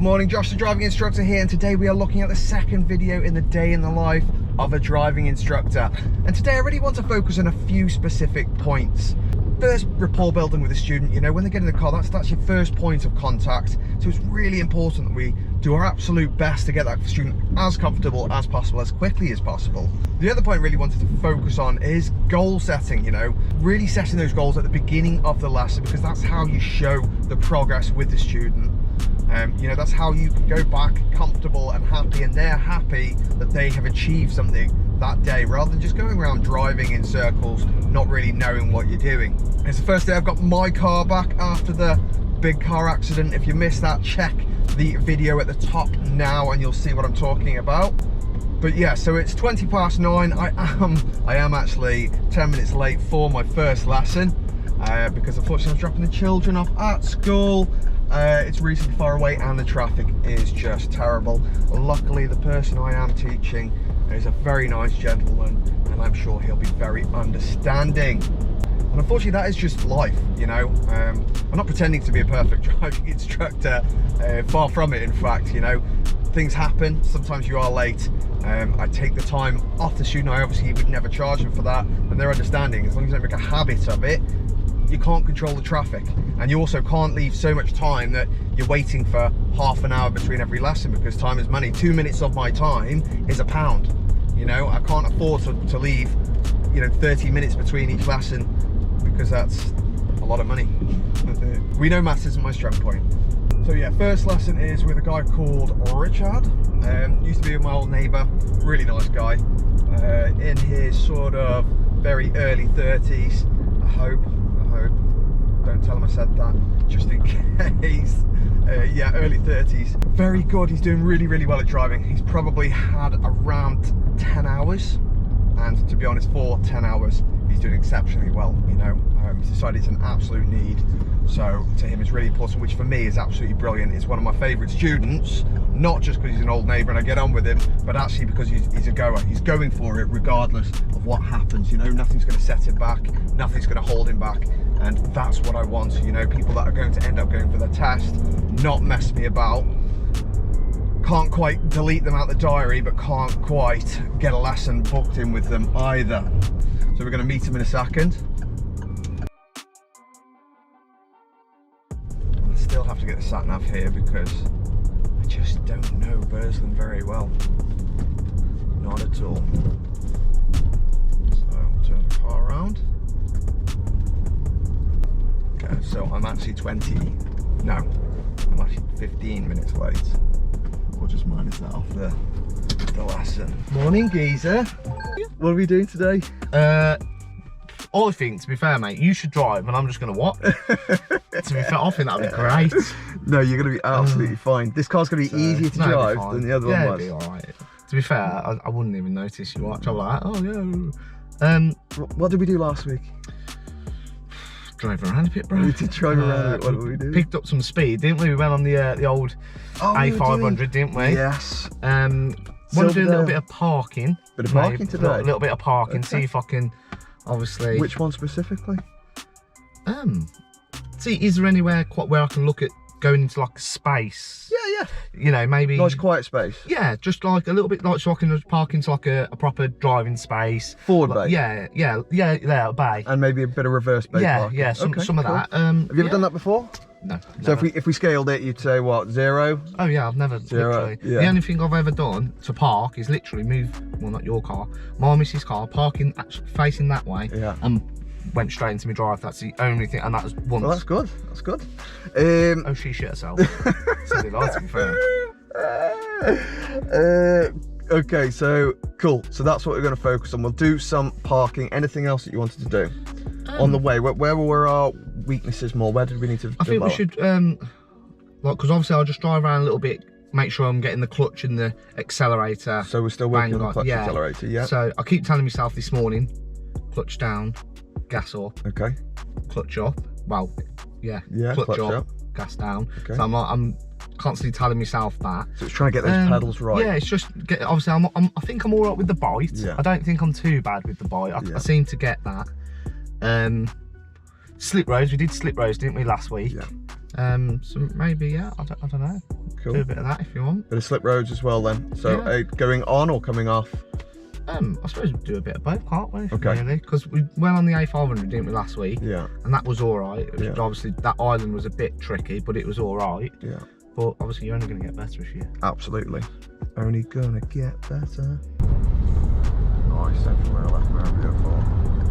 morning, Josh the driving instructor here, and today we are looking at the second video in the day in the life of a driving instructor. And today I really want to focus on a few specific points. First, rapport building with a student. You know, when they get in the car, that's your first point of contact. So it's really important that we do our absolute best to get that student as comfortable as possible, as quickly as possible. The other point I really wanted to focus on is goal setting, you know, really setting those goals at the beginning of the lesson, because that's how you show the progress with the student. You know, that's how you can go back comfortable and happy, and they're happy that they have achieved something that day, rather than just going around driving in circles, not really knowing what you're doing. It's the first day I've got my car back after the big car accident. If you missed that, check the video at the top now and you'll see what I'm talking about. But yeah, so it's 20 past 9. I am actually 10 minutes late for my first lesson because unfortunately I'm dropping the children off at school. It's reasonably far away and the traffic is just terrible. Luckily, the person I am teaching is a very nice gentleman, and I'm sure he'll be very understanding. And unfortunately, that is just life, you know. I'm not pretending to be a perfect driving instructor, far from it, in fact. You know, things happen, sometimes you are late. I take the time off the student. I obviously would never charge them for that, and they're understanding. As long as you don't make a habit of it, you can't control the traffic, and you also can't leave so much time that you're waiting for half an hour between every lesson, because time is money. 2 minutes of my time is £1. You know, I can't afford to leave, you know, 30 minutes between each lesson, because that's a lot of money. We know maths isn't my strong point. So yeah, first lesson is with a guy called Richard. Used to be with my old neighbour, really nice guy, in his sort of very early 30s, I hope. Don't tell him I said that, just in case. Yeah, early 30s. Very good. He's doing really well at driving. He's probably had around 10 hours, and to be honest, for 10 hours he's doing exceptionally well. You know, he's decided it's an absolute need, so to him it's really important, which for me is absolutely brilliant. It's one of my favourite students, not just because he's an old neighbour and I get on with him, but actually because he's a goer. He's going for it regardless of what happens. You know, nothing's going to set him back, nothing's going to hold him back, and that's what I want. You know, people that are going to end up going for their test, not mess me about, can't quite delete them out the diary, but can't quite get a lesson booked in with them either. So we're going to meet him in a second. I still have to get the sat nav here because I just don't know Burslem very well. Not at all. So I'll turn the car around. Okay, so I'm actually I'm actually 15 minutes late. We'll just minus that off the lesson. Morning, geezer. What are we doing today? I think, to be fair, mate, you should drive and I'm just going to watch. To be fair, I think that'd be great. No, you're going to be absolutely fine. This car's going to be easier to drive than the other one was. Yeah, it'll be alright. To be fair, I wouldn't even notice you watch. I'm like, oh yeah. What did we do last week? Drive around a bit, bro. We did drive around. What did we do? Picked up some speed, didn't we? We went on the old A500, didn't we? Yes. Want to do a little bit of parking. Bit of parking today? A little bit of parking, okay. See if I can, obviously... Which one specifically? See, is there anywhere where I can look at going into like a space? Yeah. You know, maybe... Nice quiet space? Yeah, just like a little bit, like, so I can just park into like a proper driving space. Forward bay? Yeah, a bay. And maybe a bit of reverse bay parking? Yeah, some of that. Have you ever done that before? No. So if we scaled it, you'd say what, 0? Oh yeah, I've never. Zero, literally. yeah. The only thing I've ever done to park is literally move, well, not your car, my missus' car, parking facing that way, and went straight into my drive. That's the only thing, and that was once. Well, that's good. That's good. Oh, she shit herself. So did I, to be fair. Okay, so cool. So that's what we're going to focus on. We'll do some parking. Anything else that you wanted to do on the way? Where were our weaknesses more? Where did we need to? I think we should, like, because obviously I'll just drive around a little bit, make sure I'm getting the clutch and the accelerator. So we're still working on the clutch accelerator, yeah. So I keep telling myself this morning, clutch down, gas up. Okay. Clutch up. Well, yeah. Clutch up, gas down. Okay. So I'm constantly telling myself that. So it's trying to get those pedals right. Yeah, it's just obviously I think I'm all right with the bite. Yeah. I don't think I'm too bad with the bite. I seem to get that. Slip roads, we did slip roads, didn't we, last week? Yeah. So maybe, yeah, I don't know. Cool. Do a bit of that if you want. Bit of slip roads as well then. So going on or coming off? I suppose we do a bit of both, can't we? Okay. Really, because we went on the A500, didn't we, last week? Yeah. And that was all right. It was, yeah. Obviously, that island was a bit tricky, but it was all right. Yeah. But obviously, you're only going to get better if you. Absolutely. Only gonna get better. Nice, central mirror, left mirror, beautiful.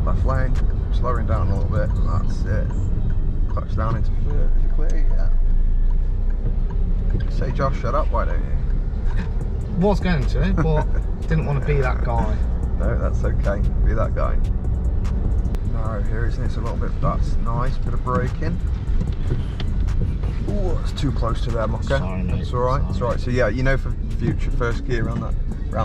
Left lane, slowing down a little bit. That's it. Clutch down into third. Is it clear? Yeah. Say, Josh, shut up. Why don't you? Was going to, but didn't want to be that guy. No, that's okay. Be that guy. Narrow here, isn't it? It's a little bit. That's nice. Bit of braking. Oh, it's too close to there, Mocker. Sorry, mate. It's all right. It's all right. So yeah, you know, for future, first gear around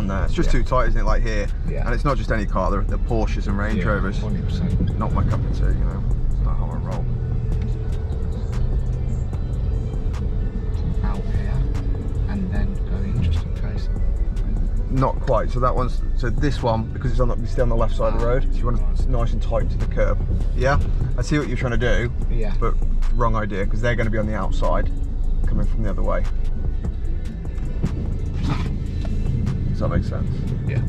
there. It's just too tight, isn't it? Like here. Yeah. And it's not just any car. The Porsches and Range Rovers. 100%. Not my cup of tea. You know. It's not how I roll. Out here, and then go in just in case. Not quite. So that one's. So this one, because it's on we stay on the left side of the road. So you want it nice and tight to the curb. Yeah. I see what you're trying to do. Yeah. But wrong idea, because they're going to be on the outside, coming from the other way. Does that make sense? Yeah.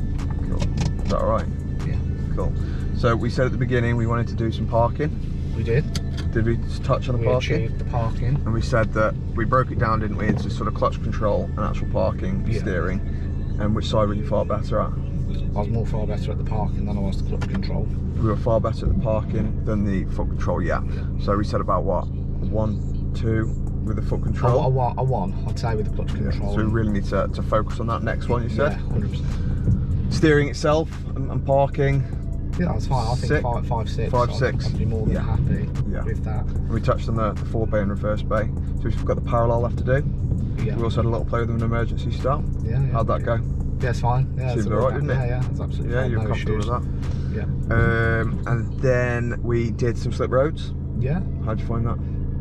Cool. Is that all right? Yeah. Cool. So we said at the beginning we wanted to do some parking. We did. Did we just touch on the We parking? achieved the parking. And we said that we broke it down, didn't we, into sort of clutch control and actual parking, steering. And which side were you far better at? I was more far better at the parking than I was the clutch control. We were far better at the parking than the foot control, yeah. So we said about what? 1, 2 with the foot control? I won, I'd say, with the clutch control. So we really need to focus on that next one, you said? Yeah, 100%. Steering itself and parking. Yeah, that's fine. I think 5, 6. 5, 6. I'd be more than happy with that. We touched on the 4 bay and reverse bay. So we've got the parallel left to do. Yeah. We also had a little play with an emergency start. Yeah. How'd that go? Yeah, it's fine. Yeah, Seemed alright, didn't it? Yeah, it's absolutely fine. You're no comfortable issues. with that? Yeah. And then we did some slip roads. Yeah. How'd you find that?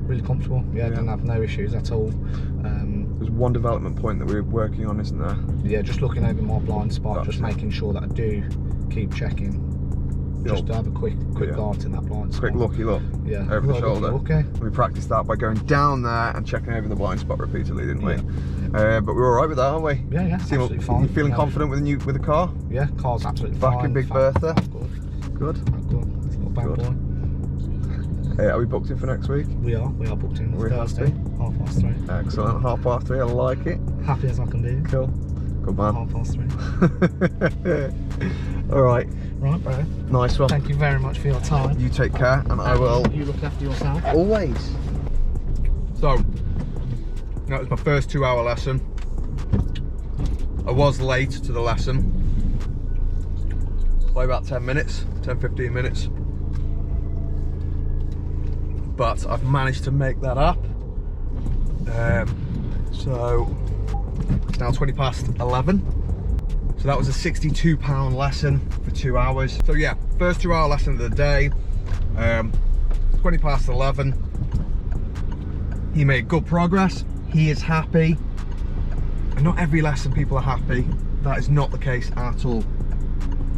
Really comfortable. Yeah, didn't have no issues at all. There's one development point that we're working on, isn't there? Yeah, just looking over my blind spot, just making sure that I do keep checking. Just to have a quick glance in that blind spot. Quick looky look. Yeah. Over the shoulder. Okay. We practiced that by going down there and checking over the blind spot repeatedly, didn't we? Yeah. But we're all right with that, aren't we? Yeah, absolutely fine. You feeling confident with the car? Yeah, car's absolutely Back fine. in Big Bertha? Good. Good. Good. It's not a bad boy. Are we booked in for next week? We are booked in We're Thursday, 3:30. Excellent. 3:30. I like it. Happy as I can be. Cool. Good man. 3:30. All right. Right, bro. Nice one. Thank you very much for your time. You take care, and I will. You look after yourself. Always. So, that was my first 2-hour lesson. I was late to the lesson by about 10 minutes, 10-15 minutes. But I've managed to make that up. So it's now 11:20. So that was a £62 lesson for 2 hours. So yeah, first 2-hour lesson of the day. 11:20. He made good progress. He is happy. And not every lesson people are happy. That is not the case at all.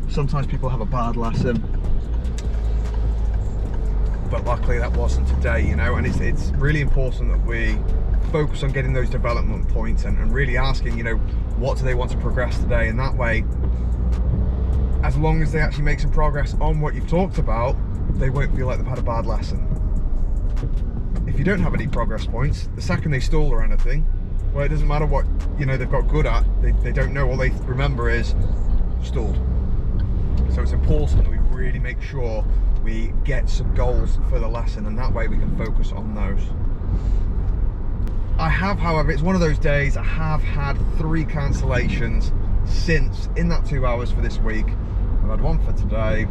Sometimes people have a bad lesson. But luckily that wasn't today, you know, and it's really important that we focus on getting those development points and really asking, you know, what do they want to progress today? And that way, as long as they actually make some progress on what you've talked about, they won't feel like they've had a bad lesson. If you don't have any progress points, the second they stall or anything, well, it doesn't matter what, you know, they've got good at, they don't know, all they remember is stalled. So it's important that we really make sure we get some goals for the lesson, and that way we can focus on those. I have, however, it's one of those days, I have had 3 cancellations since in that 2 hours for this week. I've had 1 for today.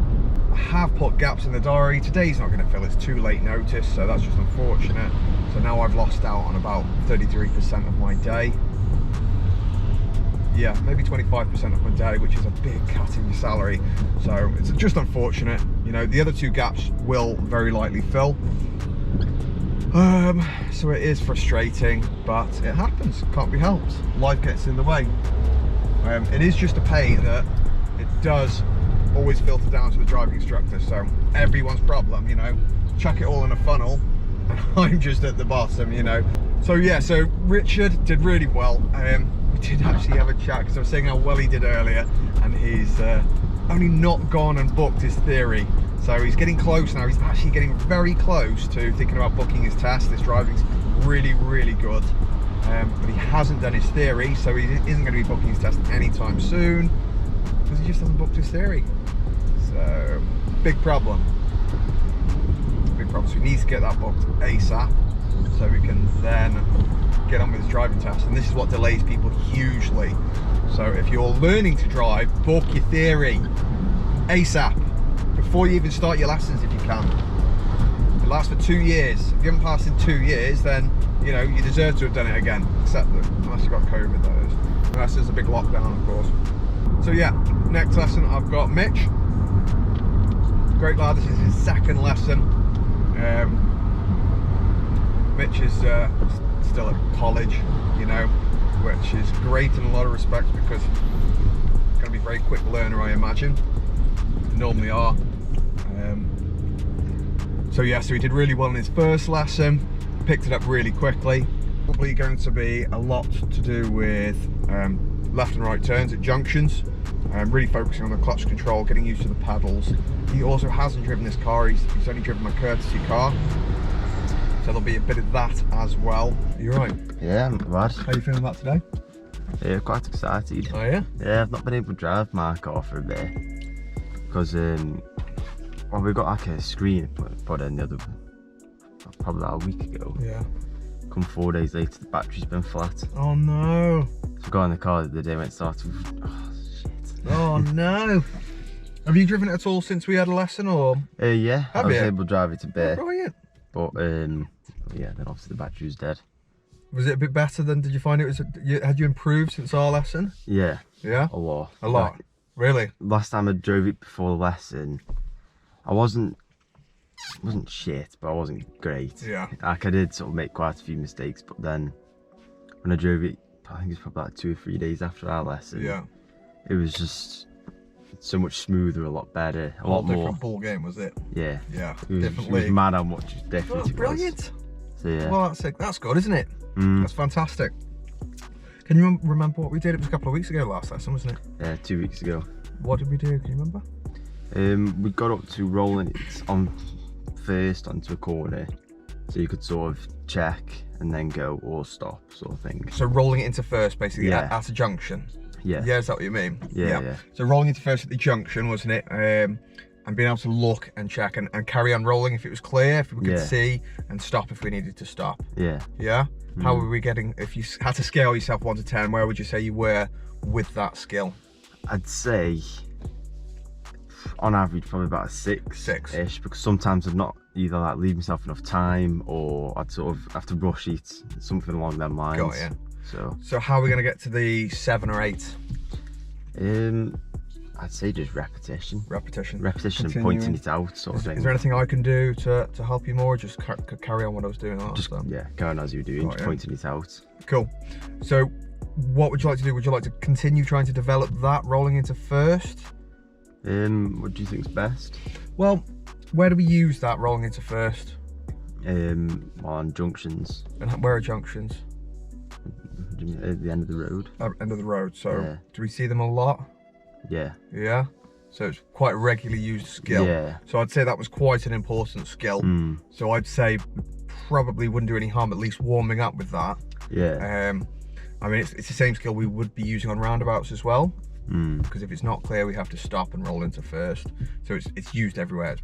I have put gaps in the diary. Today's not going to fill, it's too late notice, so that's just unfortunate. So now I've lost out on about 33% of my day. Yeah, maybe 25% of my day, which is a big cut in your salary. So it's just unfortunate. You know, the other 2 gaps will very likely fill. So it is frustrating, but it happens, can't be helped. Life gets in the way. It is just a pain that it does always filter down to the driving instructor. So everyone's problem, you know, chuck it all in a funnel, and I'm just at the bottom, you know. So yeah, so Richard did really well. We did actually have a chat because I was saying how well he did earlier, and he's only not gone and booked his theory. So he's getting close now. He's actually getting very close to thinking about booking his test. His driving's really, really good. But he hasn't done his theory, so he isn't going to be booking his test anytime soon because he just hasn't booked his theory. So big problem. Big problem. So he needs to get that booked ASAP so we can then get on with his driving test. And this is what delays people hugely. So if you're learning to drive, book your theory ASAP before you even start your lessons if you can. It lasts for 2 years. If you haven't passed in 2 years, then you know you deserve to have done it again. Except that unless you've got COVID, that is. Unless there's a big lockdown, of course. So yeah, next lesson I've got Mitch. Great lad. This is his second lesson. Mitch is still at college, you know, which is great in a lot of respects because he's going to be a very quick learner, I imagine. Normally are. So yeah, so he did really well in his first lesson, picked it up really quickly. Probably going to be a lot to do with left and right turns at junctions, really focusing on the clutch control, getting used to the pedals. He also hasn't driven this car, he's only driven my courtesy car, so there'll be a bit of that as well. You're right. Yeah, I'm not bad. How are you feeling about today? Yeah, quite excited. Oh yeah? Yeah, I've not been able to drive my car for a bit because well, we got like a screen put in the other, probably about a week ago. Yeah. Come 4 days later, the battery's been flat. Oh no. So I got in the car the other day when it started. Oh shit. Oh no. Have you driven it at all since we had a lesson, or? Yeah, Have I was you? able to drive it a bit. Brilliant. But yeah, then obviously the battery was dead. Was it a bit better then? Did you find it was? Had you improved since our lesson? Yeah. Yeah. A lot. A lot. Like, Really? last time I drove it before the lesson, I wasn't shit, but I wasn't great. Yeah. Like I did sort of make quite a few mistakes, but then when I drove it, I think it's probably like 2 or 3 days after our lesson. Yeah. It was just so much smoother, a lot better, a Whole lot more. different ball game, was it? Yeah. Yeah. It was mad how much different it was. Brilliant. So yeah. Well, that's good, isn't it? Mm. That's fantastic. Can you remember what we did? It was a couple of weeks ago last lesson, wasn't it? Yeah, 2 weeks ago. What did we do? Can you remember? We got up to rolling it on first onto a corner, so you could sort of check and then go or stop, sort of thing. So rolling it into first, basically, Yeah. at a junction. Yeah. Yeah, is that what you mean? Yeah. So rolling into first at the junction, wasn't it? And being able to look and check and carry on rolling if it was clear, if we could Yeah. see, and stop if we needed to stop. Yeah. Yeah? How were we getting, if you had to scale yourself 1 to 10, where would you say you were with that skill? I'd say on average probably about a 6 ish, because sometimes I'd not either like leave myself enough time, or I'd sort of have to rush it, something along them lines. Got ya. So how are we going to get to the 7 or 8? I'd say just repetition Repetition and Continuing. pointing it out, sort of thing. Is there anything I can do to help you more? Just carry on what I was doing last just time. yeah, going as you were doing, Got just ya. pointing it out. Cool. So what would you like to do? Would you like to continue trying to develop that rolling into first? What do you think's best? Well, where do we use that rolling into first? On junctions, And where are junctions? at the end of the road. End of the road. So Yeah. do we see them a lot? Yeah. Yeah. So it's quite a regularly used skill. Yeah. So I'd say that was quite an important skill. Mm. So I'd say probably wouldn't do any harm at least warming up with that. Yeah. I mean, it's the same skill we would be using on roundabouts as well. Mm. Because if it's not clear, we have to stop and roll into first. So it's used everywhere. It's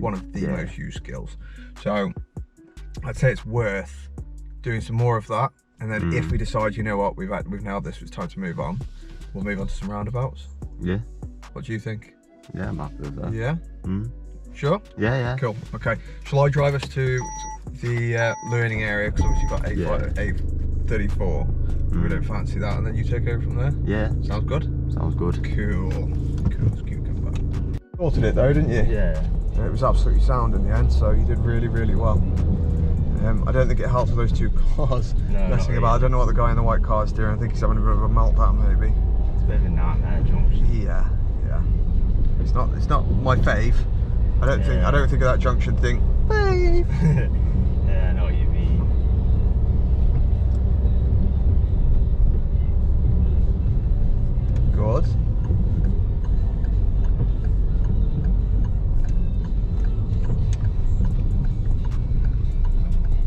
one of the Yeah. most used skills. So I'd say it's worth doing some more of that. And then if we decide, you know what, we've nailed this, it's time to move on, we'll move on to some roundabouts. Yeah. What do you think? Yeah, I'm happy with that. Yeah? Mm. Sure? Yeah, yeah. Cool. Okay. Shall I drive us to the learning area? Because obviously you've got 834. We don't fancy that. And then you take over from there? Yeah. Sounds good? Sounds good. Cool. Cool. Let's keep coming back. Sorted it though, didn't you? Yeah. It was absolutely sound in the end, so you did really, really well. I don't think it helped with those two cars messing about. I don't know what the guy in the white car is doing. I think he's having a bit of a meltdown, maybe. It's a bit of a nightmare junction. Yeah. It's not my fave. I don't think of that junction thing. Fave. Yeah, I know what you mean.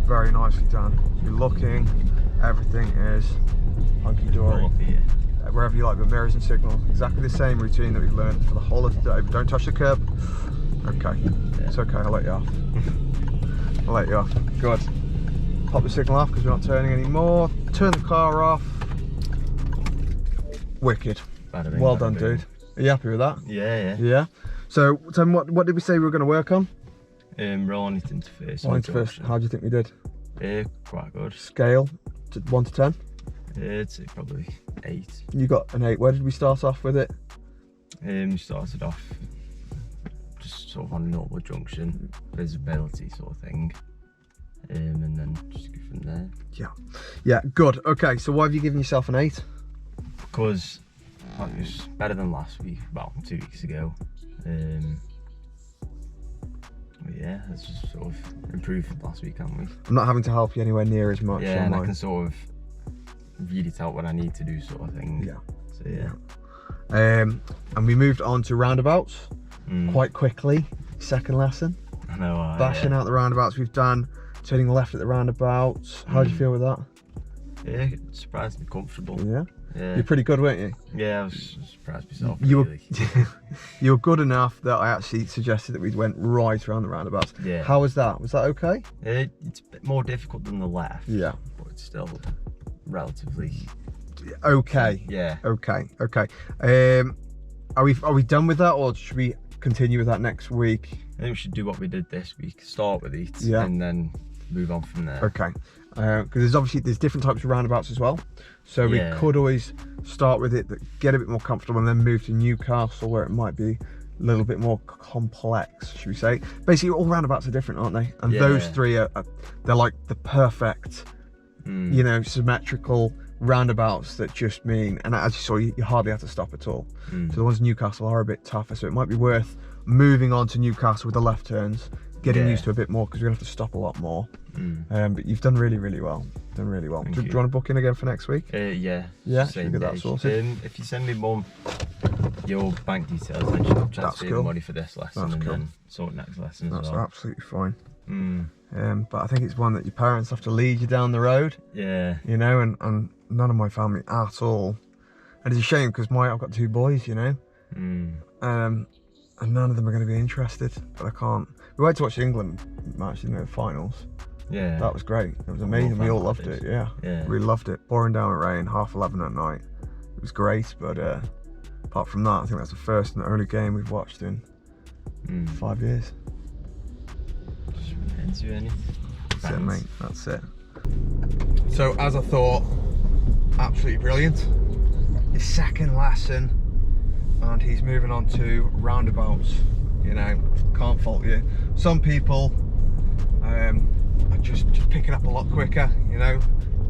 very nicely done. You're looking, everything is hunky-dory. Wherever you like, the mirrors and signal, exactly the same routine that we've learned for the whole of the day. But don't touch the curb. Okay, it's okay, I'll let you off. I'll let you off. Good. Pop the signal off because we're not turning anymore. Turn the car off. Wicked. Well done, dude. Are you happy with that? Yeah. Yeah. So, tell me, what did we say we were going to work on? Rolling it into first. How do you think we did? Quite good. Scale, 1 to 10? I'd say probably 8. You got an 8. Where did we start off with it? We started off just sort of on a normal junction, visibility sort of thing, and then just go from there. Yeah, good. Okay, so why have you given yourself an 8? Because it was better than last week, well, 2 weeks ago. But yeah, let's just sort of improve from last week, haven't we? I'm not having to help you anywhere near as much. Yeah, and I can sort of read it out what I need to do, sort of thing. Yeah. So yeah. And we moved on to roundabouts quite quickly. Second lesson. I know. Bashing out the roundabouts we've done, turning left at the roundabouts. How do you feel with that? Yeah, surprisingly comfortable. Yeah. Yeah. You're pretty good, weren't you? Yeah, I was surprised myself. You really. You were good enough that I actually suggested that we went right around the roundabouts. Yeah. How was that? Was that okay? It's a bit more difficult than the left. Yeah. But it's still relatively okay. Yeah. Okay. Are we done with that, or should we continue with that next week? I think we should do what we did this week. Start with it, and then move on from there. Okay. Because there's different types of roundabouts as well, so we could always start with it, get a bit more comfortable, and then move to Newcastle where it might be a little bit more complex, should we say. Basically all roundabouts are different, aren't they? And those 3 they're like the perfect you know, symmetrical roundabouts that just mean, and as you saw, you hardly have to stop at all. So the ones in Newcastle are a bit tougher, so it might be worth moving on to Newcastle with the left turns, getting used to a bit more, because we're gonna have to stop a lot more. But you've done really well. Do you want to book in again for next week? Yeah. Should we get that sorted? If you send me Mum your bank details, then she'll transfer the money for this lesson, then sort next lesson as well. That's absolutely fine. But I think it's one that your parents have to lead you down the road. Yeah. You know, and none of my family at all. And it's a shame because I've got 2 boys, you know. And none of them are going to be interested, but I can't. We went to watch the England match, you know, the finals. Yeah. That was great. It was amazing. We all loved it. Yeah. We loved it. Pouring down with rain, 11:30 at night. It was great, but apart from that, I think that's the first and the only game we've watched in 5 years. That's it, mate. That's it. So, as I thought, absolutely brilliant. His second lesson, and he's moving on to roundabouts. You know, can't fault you. Some people are just picking up a lot quicker, you know,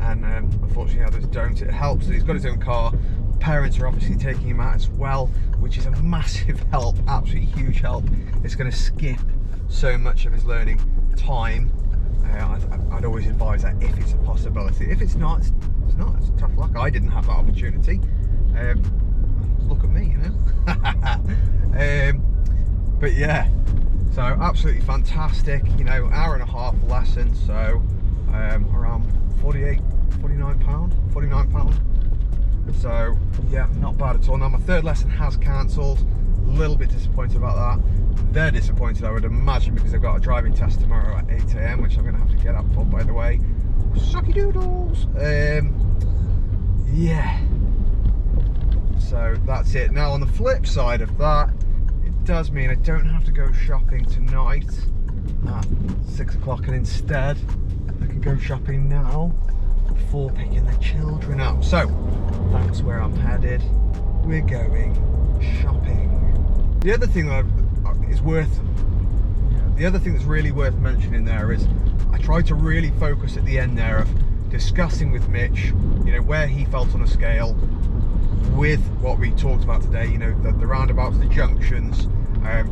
and unfortunately others don't. It helps that he's got his own car. Parents are obviously taking him out as well, which is a massive help, absolutely huge help. It's going to skip so much of his learning time. I'd always advise that if it's a possibility. If it's not, it's not. It's tough luck. I didn't have that opportunity. Look at me, you know. But yeah, so absolutely fantastic. You know, hour and a half lesson, so around £49. So yeah, not bad at all. Now my 3rd lesson has cancelled. A little bit disappointed about that. They're disappointed, I would imagine, because they've got a driving test tomorrow at 8 AM, which I'm going to have to get up for, by the way. Sucky doodles. Yeah. So that's it. Now on the flip side of that, it does mean I don't have to go shopping tonight at 6 o'clock, and instead I can go shopping now before picking the children up. So that's where I'm headed. We're going shopping. The other thing that the other thing that's really worth mentioning there is I tried to really focus at the end there of discussing with Mitch, you know, where he felt on a scale with what we talked about today, you know, the roundabouts, the junctions,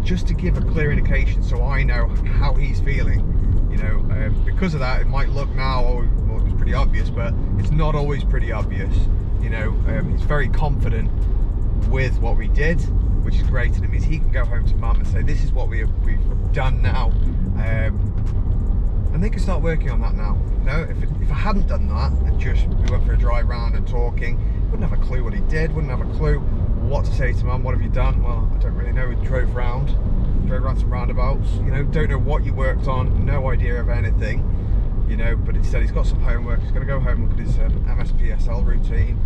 just to give a clear indication so I know how he's feeling. You know, because of that, it might look now, well, it was pretty obvious, but it's not always pretty obvious. You know, he's very confident with what we did, which is great, and it means he can go home to Mum and say, this is what we've done now. And And they can start working on that now. You know, if I hadn't done that and just we went for a drive round and talking, wouldn't have a clue what he did, wouldn't have a clue what to say to Mum. What have you done? Well, I don't really know. We drove round some roundabouts. You know, don't know what you worked on, no idea of anything. You know, but instead he's got some homework. He's going to go home and look at his MSPSL routine.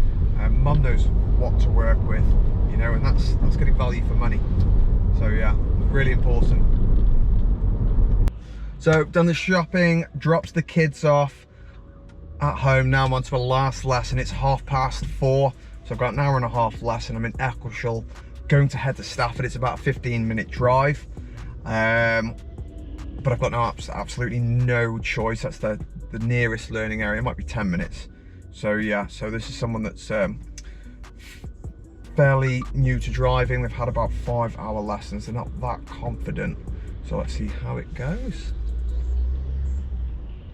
Mum knows what to work with. You know, and that's getting value for money. So yeah, really important. So done the shopping, dropped the kids off at home. Now I'm on to a last lesson. It's 4:30, so I've got an hour and a half lesson. I'm in Eccleshall, going to head to Stafford. It's about a 15-minute drive, but I've got absolutely no choice. That's the nearest learning area. It might be 10 minutes. So yeah, so this is someone that's fairly new to driving. They've had about 5-hour lessons. They're not that confident. So let's see how it goes.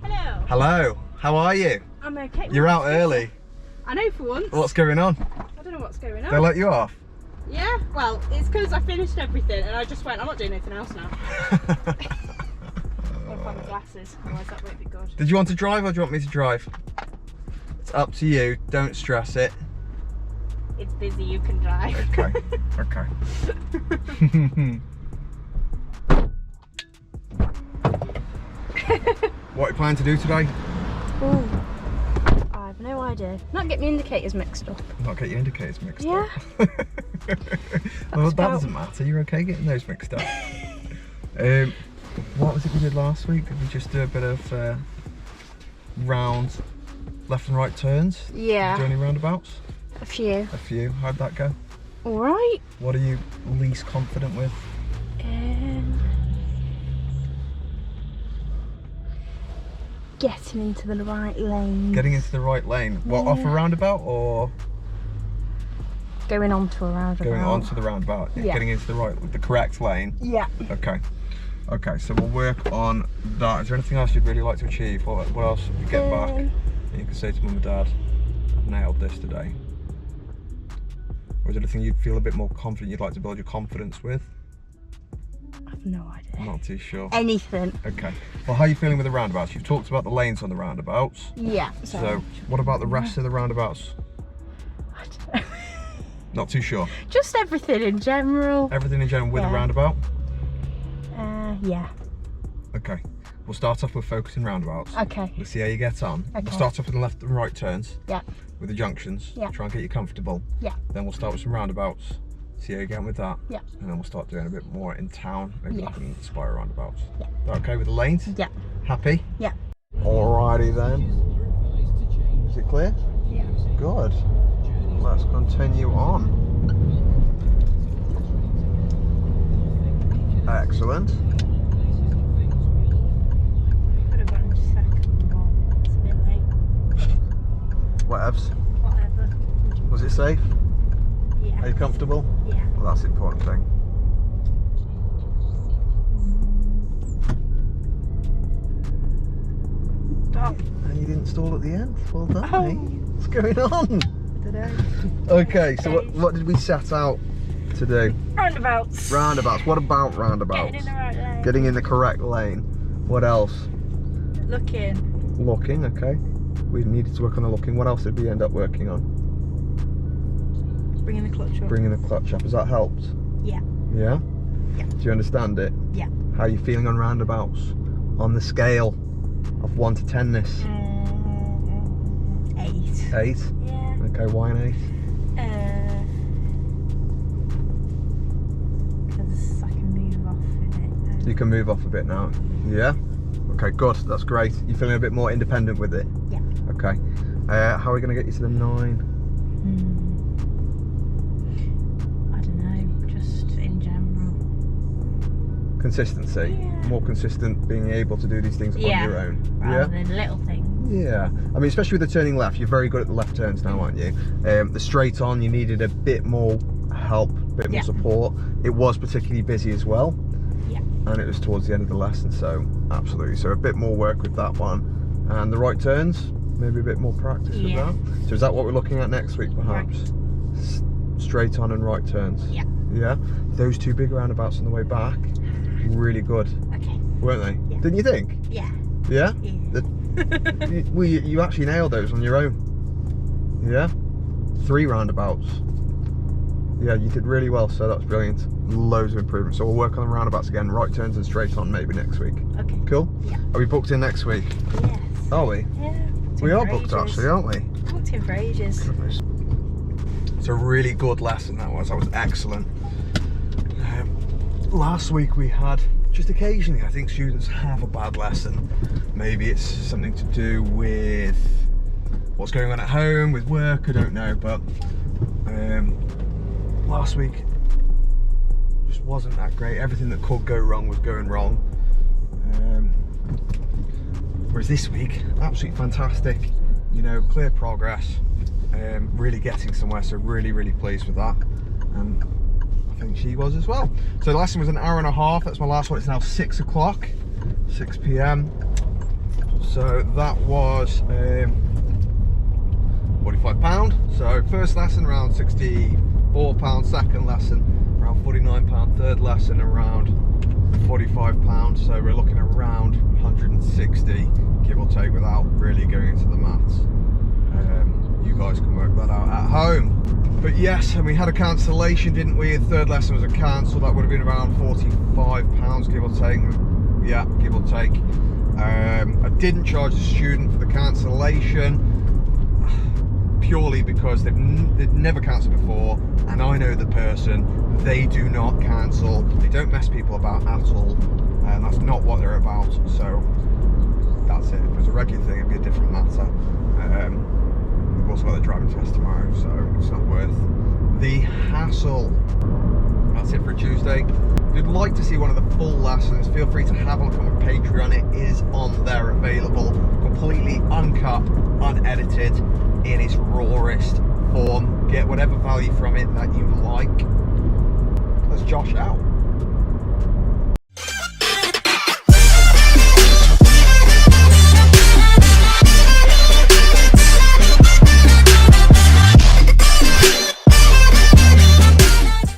Hello. Hello, how are you? I'm okay. You're out early. I know for once. What's going on? I don't know what's going on. They let you off? Yeah, well, it's because I finished everything and I just went, I'm not doing anything else now. I'll find my glasses, otherwise that won't be good. Did you want to drive or do you want me to drive? It's up to you, don't stress it. It's busy, you can drive. Okay, okay. What are you planning to do today? Ooh, I have no idea. Not get my indicators mixed up. Not get your indicators mixed Yeah. up. Well, that doesn't matter. You're okay getting those mixed up. What was it we did last week? Did we just do a bit of round left and right turns? Yeah. Do any roundabouts? A few. A few. How'd that go? All right. What are you least confident with? Getting into the right lane. Getting into the right lane. What, Yeah. off a roundabout or Going onto a roundabout. going onto the roundabout? Yeah. Getting into the correct lane. Yeah. Okay. Okay, so we'll work on that. Is there anything else you'd really like to achieve? What else if you get back? And you can say to Mum and Dad, I've nailed this today. Or is there anything you'd feel a bit more confident you'd like to build your confidence with? I've no idea. I'm not too sure. Anything. Okay. Well, how are you feeling with the roundabouts? You've talked about the lanes on the roundabouts. Yeah. So what about the rest of the roundabouts? I don't know. Not too sure. Just everything in general. Everything in general with a Yeah. roundabout? Yeah. Okay. We'll start off with focusing roundabouts. Okay. We'll see how you get on. Okay. We'll start off with the left and right turns. Yeah. With the junctions. Yeah. Try and get you comfortable. Yeah. Then we'll start with some roundabouts. See how you get on with that. Yeah. And then we'll start doing a bit more in town. Maybe Yes. looking at spiral roundabouts. Yeah. Is that okay with the lanes? Yeah. Happy? Yeah. Alrighty then. Is it clear? Yeah. Good. Let's continue on. Excellent. Could have gone second, but it's a bit late. Whatevs. Whatever. Was it safe? Yeah. Are you comfortable? Yeah. Well, that's the important thing. Stop. And you didn't stall at the end. Well done, Oh. mate. What's going on? I don't know. Okay, so what did we set out to do? Roundabouts. Roundabouts. What about roundabouts? Getting in the right lane. Getting in the correct lane. What else? Looking. Looking, okay. We needed to work on the looking. What else did we end up working on? Bringing the clutch up. Bringing the clutch up. Has that helped? Yeah. Yeah? Yeah. Do you understand it? Yeah. How are you feeling on roundabouts? On the scale of 1 to 10-ness? 8. 8? Yeah. Okay, why an 8? Because I can move off in it. You can move off a bit now. Yeah? Okay, good. That's great. You're feeling a bit more independent with it? Yeah. Okay. How are we going to get you to the 9? I don't know, just in general. Consistency. Yeah. More consistent, being able to do these things on your own. Rather than little things. Yeah. I mean, especially with the turning left, you're very good at the left turns now, aren't you? The straight on, you needed a bit more help, a bit more support. It was particularly busy as well. Yeah. And it was towards the end of the lesson, so absolutely. So a bit more work with that one. And the right turns, maybe a bit more practice with that. So is that what we're looking at next week, perhaps? Straight on and right turns. Yeah. Yeah. Those two big roundabouts on the way back, really good, Okay. weren't they? Yeah. Didn't you think? Yeah. Yeah? Yeah. Well, you actually nailed those on your own. Yeah? 3 roundabouts. Yeah, you did really well, so that's brilliant. Loads of improvement. So we'll work on the roundabouts again, right turns and straight on maybe next week. Okay. Cool? Yeah. Are we booked in next week? Yes. Are we? Yeah. We are booked actually, aren't we? Booked in for ages. Goodness. It's a really good lesson that was excellent. Last week we had, just occasionally I think students have a bad lesson. Maybe it's something to do with what's going on at home, with work, I don't know, but last week just wasn't that great. Everything that could go wrong was going wrong. Whereas this week, absolutely fantastic, you know, clear progress, really getting somewhere, so really pleased with that. And I think she was as well. So the lesson was an hour and a half, that's my last one. It's now 6 o'clock, 6 p.m. So that was £45. So first lesson around £64, second lesson around £49, third lesson around £45. So we're looking around 160, give or take, without really going into the maths. You guys can work that out at home. But yes, and we had a cancellation, didn't we? The third lesson was a cancel. That would have been around £45, give or take. Yeah, give or take. I didn't charge the student for the cancellation purely because they've never cancelled before, and I know the person. They do not cancel. They don't mess people about at all, and that's not what they're about. So that's it. If it was a regular thing, it'd be a different matter. We've also got the driving test tomorrow, so it's not worth the hassle. That's it for Tuesday. If you'd like to see one of the full lessons, feel free to have a look on my Patreon. It is on there, available, completely uncut, unedited, in its rawest form. Get whatever value from it that you like. Let's Josh out.